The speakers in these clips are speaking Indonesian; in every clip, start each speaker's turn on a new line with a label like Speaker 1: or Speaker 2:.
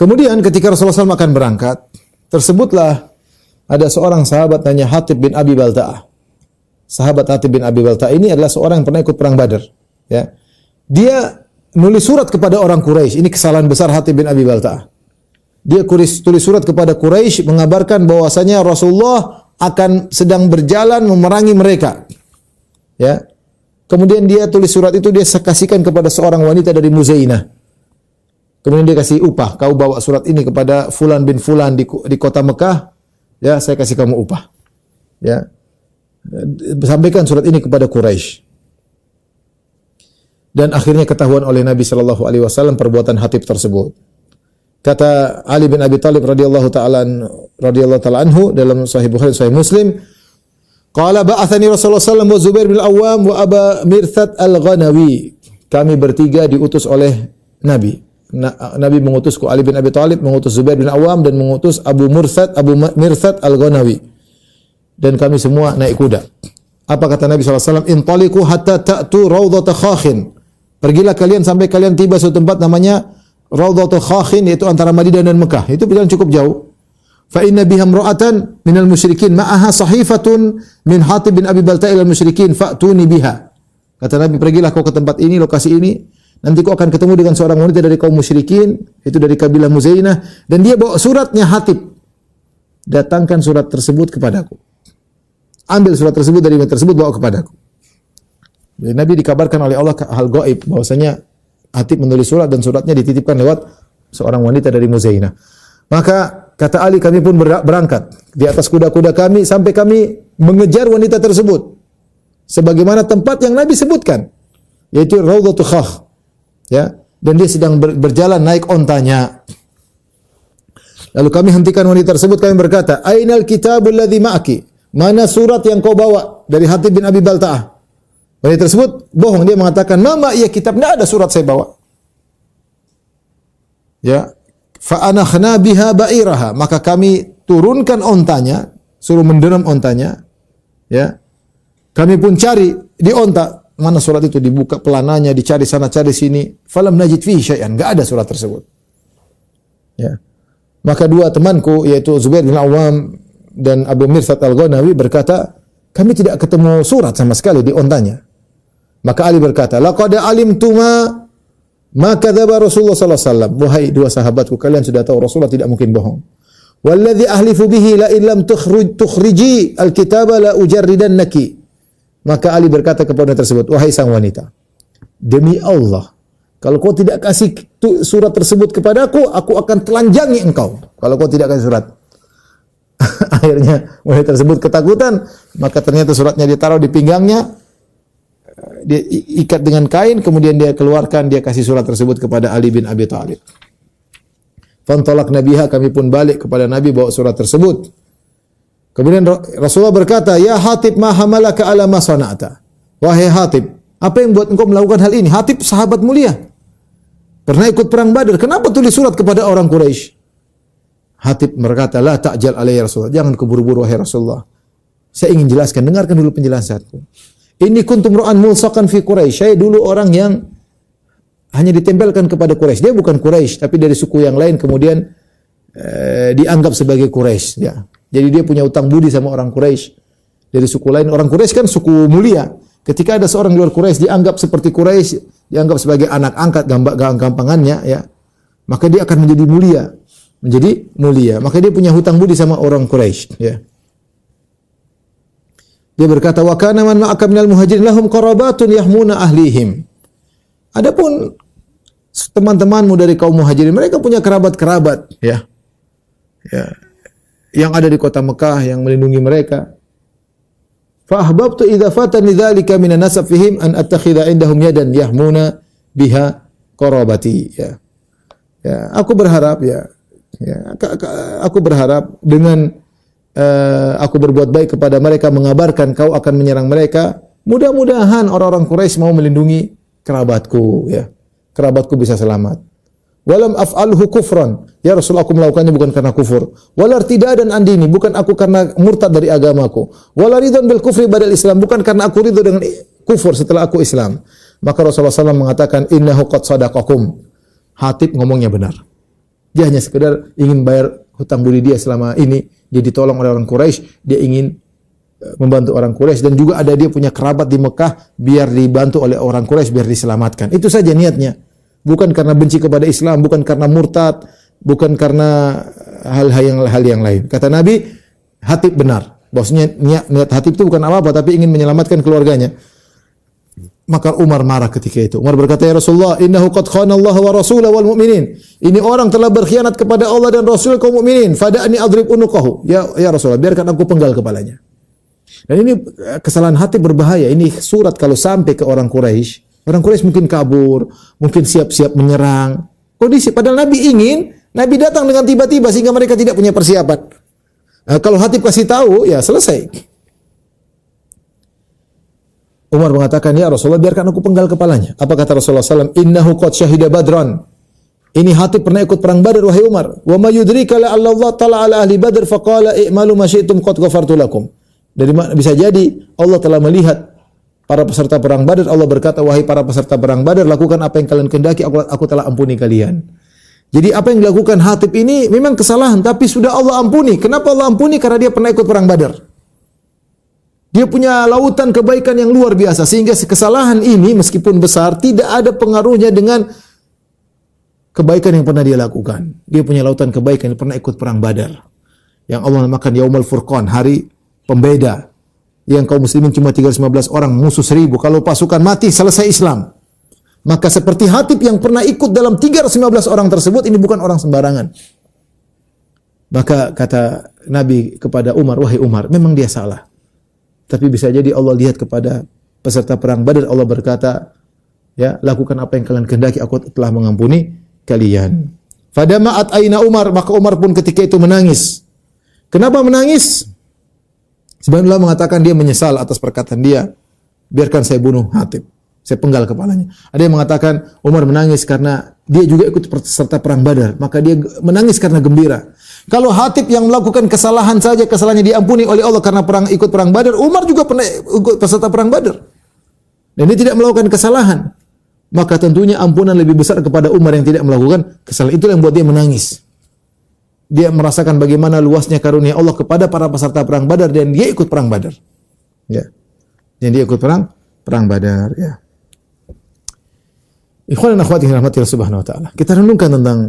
Speaker 1: Kemudian ketika Rasulullah SAW akan berangkat, tersebutlah ada seorang sahabat namanya Hatib bin Abi Balta'ah. Sahabat Hatib bin Abi Balta'ah ini adalah seorang yang pernah ikut perang Badar. Ya. Dia nulis surat kepada orang Quraisy. Ini kesalahan besar Hatib bin Abi Balta'ah. Dia tulis surat kepada Quraisy mengabarkan bahwasanya Rasulullah akan sedang berjalan memerangi mereka. Ya. Kemudian dia tulis surat itu, dia kasihkan kepada seorang wanita dari Muzainah. Kemudian dia kasih upah, kau bawa surat ini kepada Fulan bin Fulan di kota Mekah, ya saya kasih kamu upah. Ya. Sampaikan surat ini kepada Quraisy. Dan akhirnya ketahuan oleh Nabi sallallahu alaihi wasallam perbuatan Hatib tersebut. Kata Ali bin Abi Thalib radhiyallahu ta'ala anhu dalam Sahih Bukhari Sahih Muslim, qala ba'athani Rasulullah sallallahu alaihi wasallam wa Zubair bin Al-Awwam wa Aba Mirthad Al-Ghanawi. Kami bertiga diutus oleh Nabi. Nabi mengutusku, Ali bin Abi Thalib mengutus Zubair bin Awam dan mengutus Abu Mirthad Al-Ghanawi. Dan kami semua naik kuda. Apa kata Nabi SAW? Intaliqu hatta ta'tu Raudhata Khakhin. Pergilah kalian sampai kalian tiba suatu tempat namanya Raudhata Khakhin, yaitu antara Madinah dan Mekah. Itu jalan cukup jauh. Fa inna biha imra'atan minal musyrikin ma'aha sahifatun min Hatib bin Abi Balta'ah ilal musyrikin fa'tuni biha. Kata Nabi, pergilah kau ke tempat ini, lokasi ini. Nanti kau akan ketemu dengan seorang wanita dari kaum musyrikin, itu dari kabilah Muzainah, dan dia bawa suratnya Hatib. Datangkan surat tersebut kepadaku. Ambil surat tersebut dari wanita tersebut, bawa kepadaku. Jadi Nabi dikabarkan oleh Allah hal gaib bahwasanya Hatib menulis surat dan suratnya dititipkan lewat seorang wanita dari Muzainah. Maka kata Ali, kami pun berangkat di atas kuda-kuda kami sampai kami mengejar wanita tersebut. Sebagaimana tempat yang Nabi sebutkan, yaitu Raudhatul Khakh. Ya, dan dia sedang berjalan naik ontanya. Lalu kami hentikan wanita tersebut, kami berkata, "Ainal kitabul ladzi ma'aki?" Mana surat yang kau bawa dari Hatib bin Abi Balta'ah? Wanita tersebut bohong, dia mengatakan, "Mama, iya kitab, enggak ada surat saya bawa." Ya, fa anakhna biha ba'iraha, maka kami turunkan ontanya, suruh menderam ontanya. Ya. Kami pun cari di onta. Mana surat itu, dibuka pelananya, dicari sana cari sini, falam najid fihi syai'an, enggak ada surat tersebut. Ya. Maka dua temanku yaitu Zubair bin Awam dan Abu Mirthad Al-Ghanawi berkata, kami tidak ketemu surat sama sekali di ontanya. Maka Ali berkata, laqad alimtu ma kadzaba Rasulullah sallallahu alaihi wasallam. Wahai dua sahabatku, kalian sudah tahu Rasulullah tidak mungkin bohong. Walladzi ahlifu bihi la illam tukhriji al-kitaba la ujarridannaki. Maka Ali berkata kepada wanita tersebut, wahai sang wanita, demi Allah, kalau kau tidak kasih surat tersebut kepadaku, aku akan telanjangi engkau. Kalau kau tidak kasih surat. Akhirnya wanita tersebut ketakutan, maka ternyata suratnya ditaruh di pinggangnya, dia ikat dengan kain, kemudian dia keluarkan, dia kasih surat tersebut kepada Ali bin Abi Thalib. Fantolak nabiha, kami pun balik kepada Nabi bawa surat tersebut. Kemudian Rasulullah berkata, ya Hatib, ma hamalaka ala ma sana'ata. Wahai Hatib, apa yang buat engkau melakukan hal ini? Hatib sahabat mulia, pernah ikut perang Badar, kenapa tulis surat kepada orang Quraisy? Hatib berkata, la ta'jal alayya Rasulullah, jangan keburu-buru wahai Rasulullah. Saya ingin jelaskan, dengarkan dulu penjelasanku. Ini kuntum ru'an mulsaqan fi Quraisy. Saya dulu orang yang hanya ditempelkan kepada Quraisy. Dia bukan Quraisy, tapi dari suku yang lain kemudian dianggap sebagai Quraisy, ya. Jadi dia punya utang budi sama orang Quraisy. Dari suku lain, orang Quraisy kan suku mulia. Ketika ada seorang luar Quraisy dianggap seperti Quraisy, dianggap sebagai anak angkat gampangannya, ya. Maka dia akan menjadi mulia. Maka dia punya hutang budi sama orang Quraisy, ya. Dia berkata, wa kana man ma'aka minal muhajirin lahum qarabatun yahmuna ahlihim. Adapun teman-temanmu dari kaum muhajirin, mereka punya kerabat-kerabat, ya. Ya. Yang ada di kota Mekah yang melindungi mereka. Fa ahbabtu idza fatani dzalika minan nasab fihim an attakhidha indahum yadan yahmuna biha qarabati, ya. Ya, aku berharap aku berharap dengan aku berbuat baik kepada mereka, mengabarkan kau akan menyerang mereka, mudah-mudahan orang-orang Quraisy mau melindungi kerabatku, ya. Kerabatku bisa selamat. Walam af'alhu kufran. Ya Rasulullah, aku melakukannya bukan karena kufur. Walar tidak dan andini, bukan aku karena murtad dari agamaku. Walar ridwan bil kufri badal Islam, bukan karena aku ridho dengan kufur setelah aku Islam. Maka Rasulullah SAW mengatakan, innahu qad sadaqakum. Hatib ngomongnya benar. Dia hanya sekedar ingin bayar hutang budi dia selama ini. Dia ditolong oleh orang Quraisy, dia ingin membantu orang Quraisy, dan juga ada dia punya kerabat di Mekah biar dibantu oleh orang Quraisy biar diselamatkan. Itu saja niatnya. Bukan karena benci kepada Islam, bukan karena murtad, bukan karena hal yang lain. Kata Nabi, Hatib benar. Bahwasanya niat Hatib itu bukan apa-apa tapi ingin menyelamatkan keluarganya. Maka Umar marah ketika itu. Umar berkata, "Ya Rasulullah, innahu qad khana Allah wa rasulahu wal mu'minin." Ini orang telah berkhianat kepada Allah dan Rasul kaum mukminin. Fada'ni adrib unuqahu. Ya Rasulullah, biarkan aku penggal kepalanya. Dan ini kesalahan hati berbahaya. Ini surat kalau sampai ke orang Quraisy mungkin kabur, mungkin siap-siap menyerang. Kondisi padahal Nabi datang dengan tiba-tiba sehingga mereka tidak punya persiapan. Kalau Hatib kasih tahu, ya selesai. Umar mengatakan, "Ya Rasulullah, biarkan aku penggal kepalanya." Apa kata Rasulullah SAW? "Innahu qad syahida Badran." Ini Hatib pernah ikut perang Badar, wahai Umar. "Wa ma yudrika la Allah ta'ala ala ahli Badr faqala i'malu ma syi'tum qad ghafartu lakum." Dari bisa jadi Allah telah melihat para peserta perang Badar, Allah berkata, "Wahai para peserta perang Badar, lakukan apa yang kalian kehendaki, aku telah ampuni kalian." Jadi apa yang dilakukan Hatib ini memang kesalahan, tapi sudah Allah ampuni. Kenapa Allah ampuni? Karena dia pernah ikut perang Badar. Dia punya lautan kebaikan yang luar biasa, sehingga kesalahan ini meskipun besar tidak ada pengaruhnya dengan kebaikan yang pernah dia lakukan. Dia punya lautan kebaikan, pernah ikut perang Badar, yang Allah namakan Yaumul Furqan, hari pembeda, yang kaum muslimin cuma 315 orang, musuh 1000. Kalau pasukan mati, selesai Islam. Maka seperti Hatib yang pernah ikut dalam 315 orang tersebut, ini bukan orang sembarangan. Maka kata Nabi kepada Umar, "Wahai Umar, memang dia salah. Tapi bisa jadi Allah lihat kepada peserta perang Badar, Allah berkata, ya, lakukan apa yang kalian kehendaki, aku telah mengampuni kalian." Fadama'at aina Umar, maka Umar pun ketika itu menangis. Kenapa menangis? Sebenarnya Allah mengatakan dia menyesal atas perkataan dia, "Biarkan saya bunuh Hatib, saya penggal kepalanya." Ada yang mengatakan Umar menangis karena dia juga ikut peserta perang Badar, maka dia menangis karena gembira. Kalau Hatib yang melakukan kesalahan saja, kesalahannya diampuni oleh Allah karena ikut perang Badar, Umar juga pernah ikut peserta perang Badar, dan dia tidak melakukan kesalahan. Maka tentunya ampunan lebih besar kepada Umar yang tidak melakukan kesalahan. Itulah yang buat dia menangis. Dia merasakan bagaimana luasnya karunia Allah kepada para peserta perang Badar, dan dia ikut perang Badar. Ya. Dan dia ikut perang Badar, ya. Ikhwan dan akhwat yang dirahmati Allah Subhanahu wa taala. Kita renungkan tentang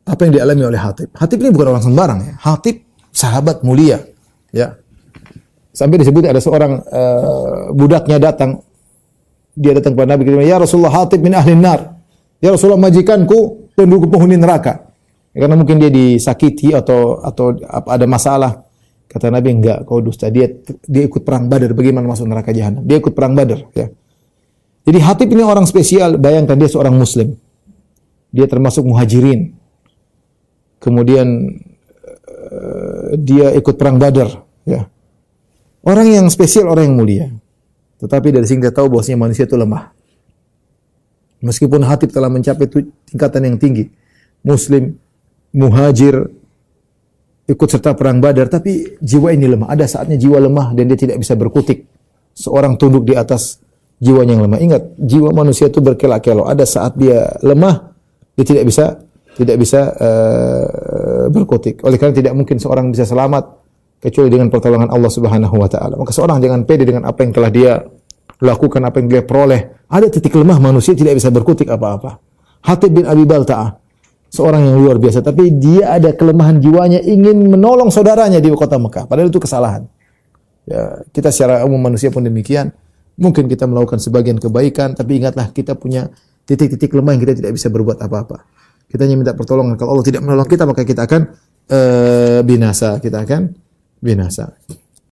Speaker 1: apa yang dialami oleh Hatib. Hatib ini bukan orang sembarang, ya. Hatib sahabat mulia, ya. Sampai disebut ada seorang budaknya datang. Dia datang kepada Nabi, "Ya Rasulullah, Hatib min ahli nar." "Ya Rasulullah, majikanku penghuni neraka." Ya, karena mungkin dia disakiti atau ada masalah. Kata Nabi, "Enggak, kau dusta. Dia ikut perang Badar, bagaimana masuk neraka jahanam? Dia ikut perang Badar." Ya. Jadi Hatib ini orang spesial. Bayangkan dia seorang Muslim. Dia termasuk muhajirin. Kemudian dia ikut perang Badar. Ya. Orang yang spesial, orang yang mulia. Tetapi dari sini kita tahu bahwasanya manusia itu lemah. Meskipun Hatib telah mencapai tingkatan yang tinggi, Muslim, muhajir, ikut serta perang Badar, tapi jiwa ini lemah. Ada saatnya jiwa lemah dan dia tidak bisa berkutik. Seorang tunduk di atas jiwanya yang lemah. Ingat, jiwa manusia itu berkelak-kelok. Ada saat dia lemah, dia tidak bisa berkutik. Oleh karena tidak mungkin seorang bisa selamat kecuali dengan pertolongan Allah Subhanahu wa taala. Maka seorang jangan pede dengan apa yang telah dia lakukan, apa yang dia peroleh. Ada titik lemah manusia tidak bisa berkutik apa-apa. Hatib bin Abi Balta'ah, seorang yang luar biasa, tapi dia ada kelemahan jiwanya, ingin menolong saudaranya di kota Mekah. Padahal itu kesalahan. Ya, kita secara umum manusia pun demikian. Mungkin kita melakukan sebagian kebaikan, tapi ingatlah kita punya titik-titik lemah yang kita tidak bisa berbuat apa-apa. Kita hanya minta pertolongan. Kalau Allah tidak menolong kita, maka kita akan binasa. Kita akan binasa.